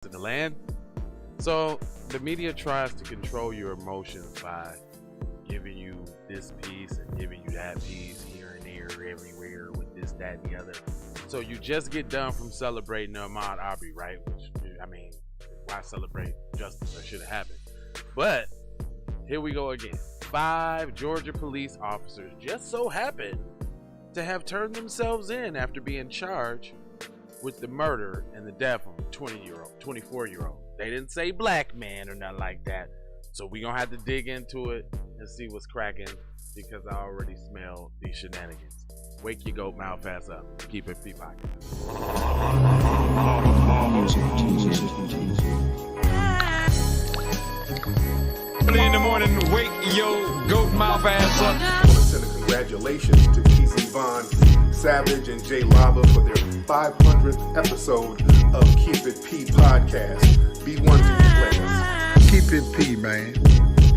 in the land. So the media tries to control your emotions by giving you this piece and giving you that piece here and there, everywhere, with this, that, and the other. So you just get done from celebrating Ahmaud Arbery, right? Which, I mean, why celebrate justice? That should have happened. But here we go again. 5 Georgia police officers just so happened to have turned themselves in after being charged with the murder and the death of a 24-year-old. They didn't say black man or nothing like that. So we gonna have to dig into it and see what's cracking, because I already smell these shenanigans. Wake your goat mouth ass up. Keep it FBA Podcast. Early in the morning, wake your goat mouth ass up. I want to send a congratulations to TZ Vaughn, Savage, and Jay Lava for their 500th episode of Keep It P Podcast. Be one to play. Keep it P, man.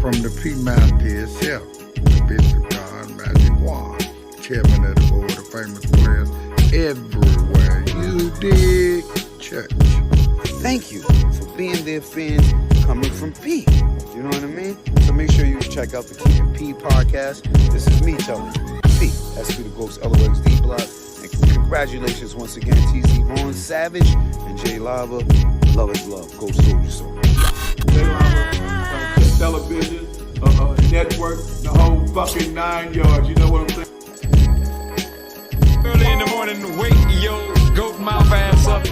From the P Mouth to itself. Bishop John Magic Juan, chairman of the board of famous players everywhere. You dig? Church. Thank you for being their fans coming from P. You know what I mean? So make sure you check out the Keep It P podcast. This is me telling you. P. That's the Ghost LOXD block. And congratulations once again, TZ Vaughn, Savage, and Jay Lava. Love is love. Go Soldier Soul. Jay Lava, television, network, the whole fucking 9 yards. You know what I'm saying? Early in the morning, wake your goat mouth ass up.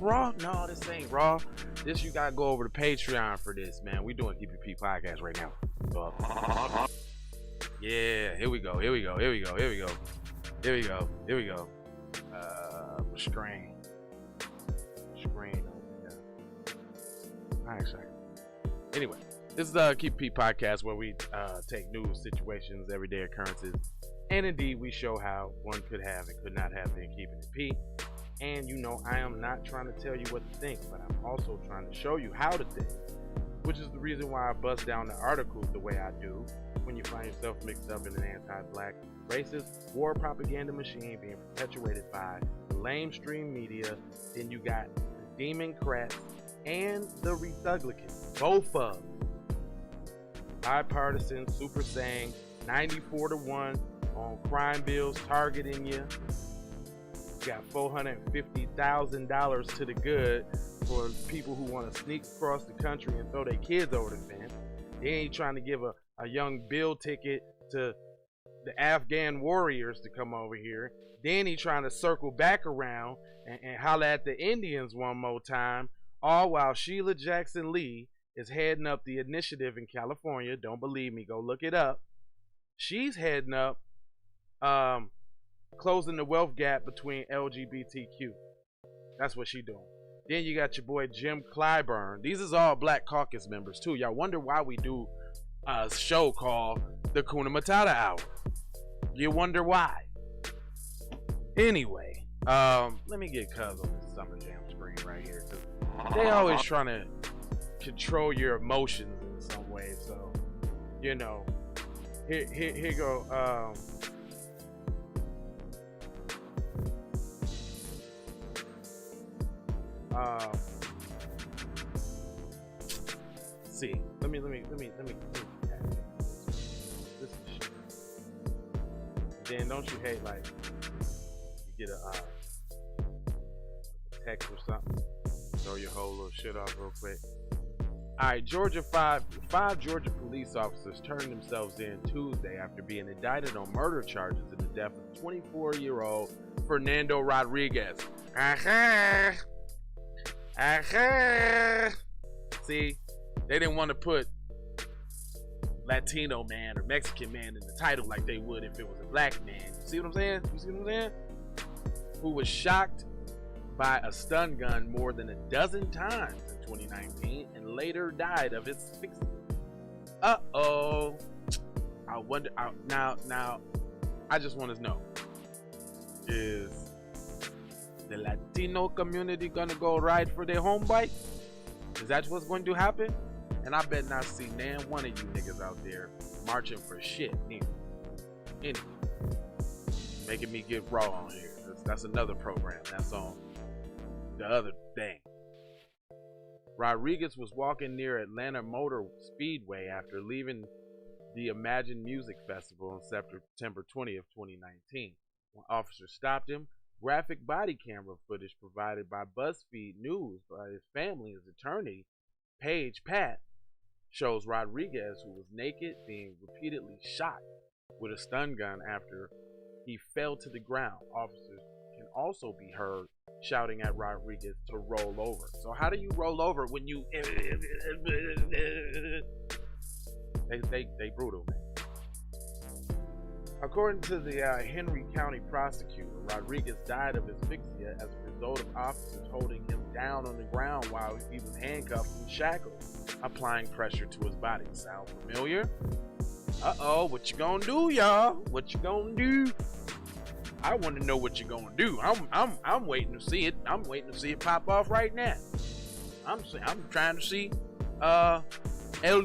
Raw? No, this ain't raw. This, you gotta go over to Patreon for this, man. We doing Keep It P Podcast right now. So, yeah, here we go. Screen. Actually, anyway, this is the Keep It P Podcast, where we take news, situations, everyday occurrences, and indeed we show how one could have and could not have been keeping it P. And you know, I am not trying to tell you what to think, but I'm also trying to show you how to think, which is the reason why I bust down the articles the way I do when you find yourself mixed up in an anti-black, racist, war propaganda machine being perpetuated by the lamestream media. Then you got the Democrats and the Republicans, both of them, bipartisan, super saying 94-1 on crime bills targeting you. Got $450,000 to the good for people who want to sneak across the country and throw their kids over the fence. They ain't trying to give a young bill ticket to the Afghan warriors to come over here. Then he trying to circle back around and holler at the Indians one more time, all while Sheila Jackson Lee is heading up the initiative in California. Don't believe me, go look it up. She's heading up closing the wealth gap between LGBTQ. That's what she doing. Then you got your boy Jim Clyburn. These is all Black Caucus members too. Y'all wonder why we do a show called the Kuna Matata Hour. You wonder why. Anyway, let me get Cuz on this Summer Jam screen right here, because they always trying to control your emotions in some way. So, you know, here go. See, let me. This is shit. Then don't you hate like you get a text or something, throw your whole little shit off real quick. All right, five Georgia police officers turned themselves in Tuesday after being indicted on murder charges in the death of 24-year-old Fernando Rodriguez. See, they didn't want to put Latino man or Mexican man in the title like they would if it was a black man. see what I'm saying? You see what I'm saying? Who was shocked by a stun gun more than a dozen times in 2019 and later died of asphyxia. Uh-oh. I wonder, now, I just want to know, is the Latino community gonna go ride for their home bike? Is that what's going to happen? And I bet not see nan one of you niggas out there marching for shit neither. Anyway, making me get raw on here. That's another program. That's on the other thing. Rodriguez was walking near Atlanta Motor Speedway after leaving the Imagine Music Festival on September 20th, 2019. When officers stopped him, graphic body camera footage provided by BuzzFeed News by his family and his attorney, Paige Pat, shows Rodriguez, who was naked, being repeatedly shot with a stun gun after he fell to the ground. Officers can also be heard shouting at Rodriguez to roll over. So how do you roll over when you they brutal, man. According to the Henry County prosecutor, Rodriguez died of asphyxia as a result of officers holding him down on the ground while he was handcuffed and shackled, applying pressure to his body. Sound familiar? Uh-oh, what you gonna do, y'all? What you gonna do? I want to know what you're gonna do. I'm waiting to see it. I'm waiting to see it pop off right now. I'm trying to see El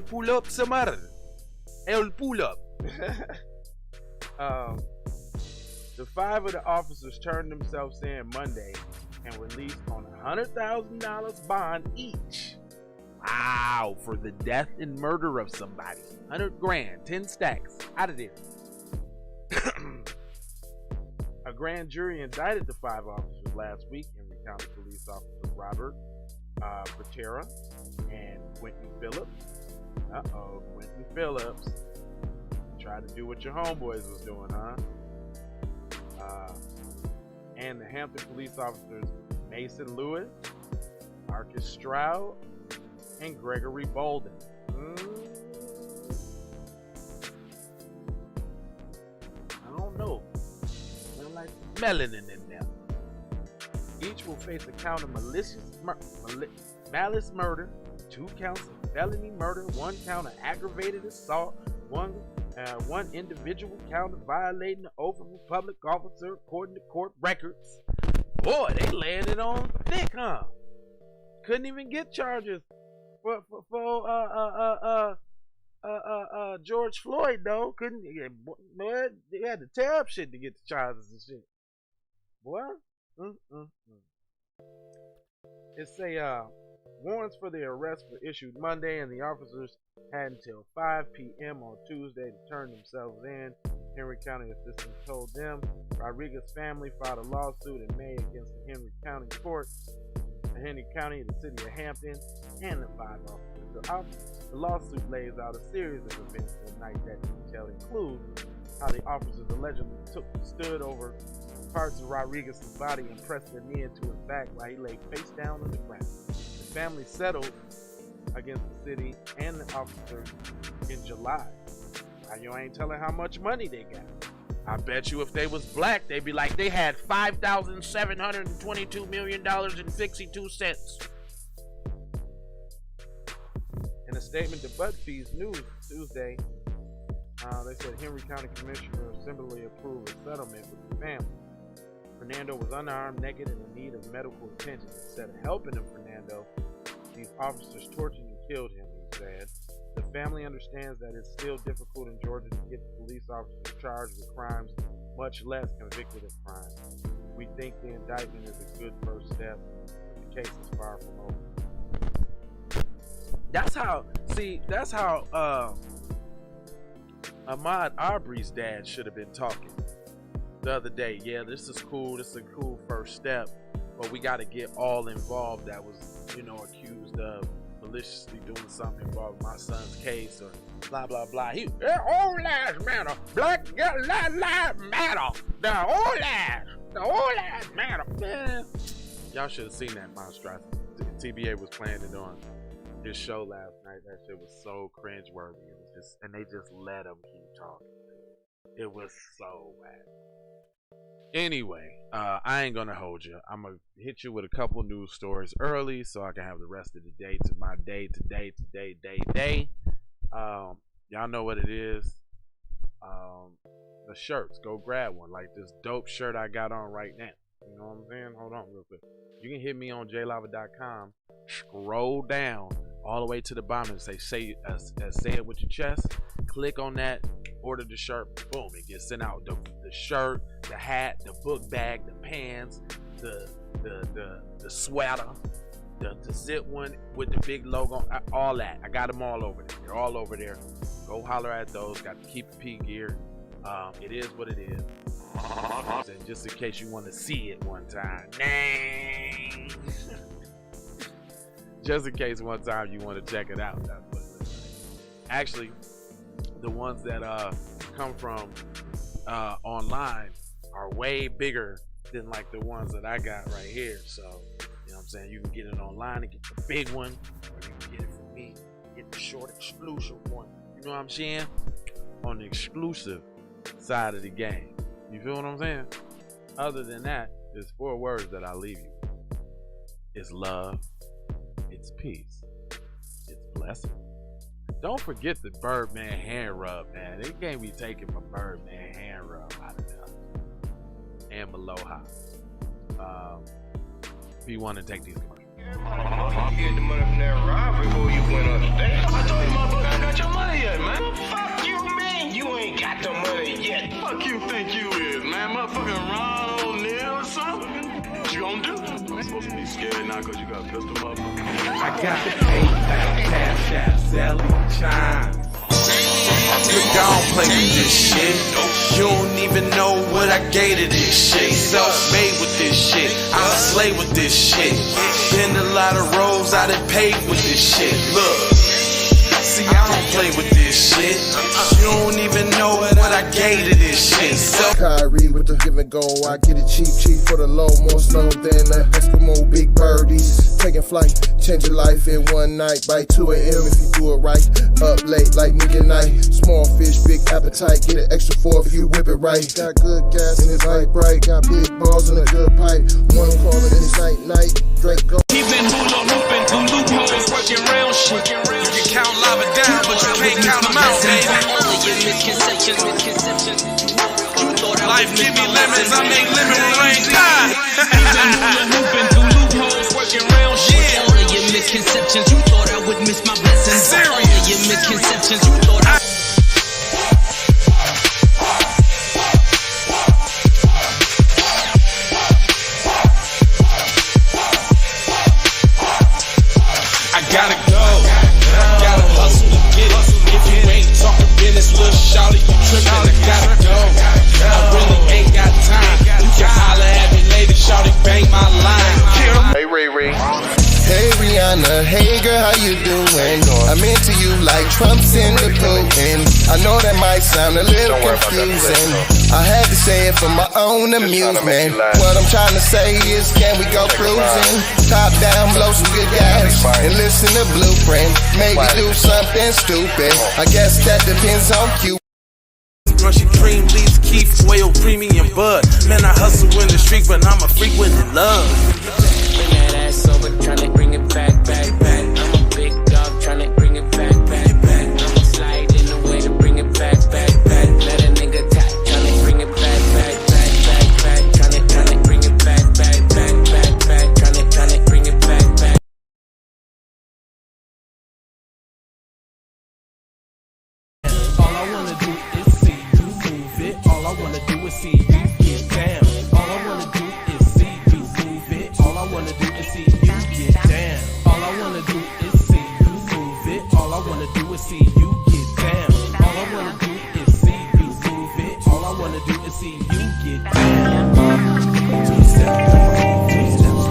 pull up Samar. El pull up. The five of the officers turned themselves in Monday and released on $100,000 bond each. Wow, for the death and murder of somebody. 100 grand, 10 stacks, out of there. A grand jury indicted the five officers last week. Henry County Police Officer Robert Patera and Quentin Phillips. Quentin Phillips. Tried to do what your homeboys was doing, huh? And the Hampton police officers Mason Lewis, Marcus Stroud, and Gregory Bolden. I don't know. They're like melanin in them. Each will face a count of malice murder, 2 counts of felony murder, 1 count of aggravated assault, one individual count of violating the oath of a public officer according to court records. Boy, they laying it on thick, huh? Couldn't even get charges for George Floyd though. Couldn't. Boy, they had to tear up shit to get the charges and shit. Boy, It say warrants for the arrest were issued Monday, and the officers had until 5 p.m. on Tuesday to turn themselves in. Henry County officials told them Rodriguez's family filed a lawsuit in May against the Henry County Court, the Henry County, the city of Hampton, and the 5 officers. The lawsuit lays out a series of events the night that detail include how the officers allegedly stood over parts of Rodriguez's body and pressed their knee into his back while he lay face down on the ground. The family settled against the city and the officers in July. Now you ain't telling how much money they got. I bet you if they was black, they'd be like, they had $5,722 million and 62 cents. In a statement to BuzzFeed News Tuesday, they said Henry County Commissioner similarly approved a settlement with the family. Fernando was unarmed, naked, and in need of medical attention. Instead of helping him, Fernando, these officers tortured and killed him, he said. The family understands that it's still difficult in Georgia to get the police officers charged with crimes, much less convicted of crimes. We think the indictment is a good first step, but the case is far from over. That's how Ahmaud Arbery's dad should have been talking the other day. Yeah, this is cool. This is a cool first step, but we got to get all involved that was, accused of maliciously doing something involved with my son's case or blah blah blah. All lives matter. Black lives matter. The all lives matter. Man, y'all should have seen that monstrosity. TBA was playing it on his show last night. That shit was so cringeworthy. And they just let him keep talking. It was so bad. Anyway, I ain't gonna hold you. I'm gonna hit you with a couple news stories early so I can have the rest of the day to my day today. Y'all know what it is. The shirts, go grab one. Like this dope shirt I got on right now. You know what I'm saying? Hold on real quick. You can hit me on jlava.com. Scroll down all the way to the bottom and say it with your chest. Click on that, order the shirt, boom, it gets sent out. The shirt, the hat, the book bag, the pants, the sweater, the zip one with the big logo, all that. I got them all over there. They're all over there. Go holler at those. Got the Keep It P gear. It is what it is. And just in case you want to see it one time, just in case one time you want to check it out. That's what it is. Actually, the ones that come from online are way bigger than like the ones that I got right here. So, you know what I'm saying? You can get it online and get the big one, or you can get it from me, get the short exclusive one. You know what I'm saying? On the exclusive side of the game. You feel what I'm saying? Other than that, there's 4 words that I leave you. It's love, it's peace, it's blessing. Don't forget the Birdman hand rub, man. They can't be taking my Birdman hand rub out of there. And Maloha. P1 and take these commercials. You get the money from that robbery before you went upstairs. I told you motherfucker I got your money yet, man. Fuck you, man. You ain't got the money yet. Fuck you think you is, man. Motherfucking Ron O'Neal or something. What you gonna do? I'm supposed to be scared now because you got a pistol, motherfucker. I got the PayPal, Cash App, Zelle, Chime. You don't play with this shit. You don't even know what I gave to this shit. Self-made with this shit. I'm a slave with this shit. Been a lot of roads I done paved with this shit. Look, see, I don't play with this shit. You don't even know what I gave to this shit. Kyrie with the give and go. I get it cheap for the low. More snow than a Eskimo big birdies. Taking flight, change your life in one night. By 2 a.m. if you do it right. Up late like midnight. Small fish, big appetite. Get an extra 4 if you whip it right. Got good gas and it's light bright. Got big balls and a good pipe. One caller and it's night. Drake go. He been hula hooping through loopholes, working round shit. You can count lava down, but you can't count them out, baby. Life give me lemons, I make lemon rain die. He been hula hooping through loopholes, working round shit. All of your misconceptions, you thought I would miss my blessings. Serious. All of your misconceptions, you thought I gotta go, gotta hustle to get it. If you ain't talking business, little shawty, you trippin'. I gotta go, I really ain't got time. You can holler at me later, shawty, bang my line. Hey, Ray Ray. Hey Rihanna, hey girl, how you doing? I'm into you like Trump's in the Putin. I know that might sound a little confusing. I had to say it for my own amusement. What I'm trying to say is, can we go cruising? Top down, blow some good gas, and listen to Blueprint. Maybe do something stupid. I guess that depends on you. Rushing cream leaves, keep oil, premium bud. Man, I hustle in the street, but I'm a freak with the love. Bring that ass over, tryna bring it back. I'm a big dog, tryna bring it back. I'ma slide in the way to bring it back. Let a nigga tap, tryna bring it back. Tryna bring it back. Tryna bring it back. All I wanna do is see you move it. All I wanna do is see you get down. All I wanna do is see you move it. All I wanna do is see you get down. All I wanna do is see you move it. All I wanna do is see you get down. All I wanna do is see you move it. All I wanna do is see you get down. 2 steps, 3 steps.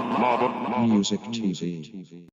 Music TV.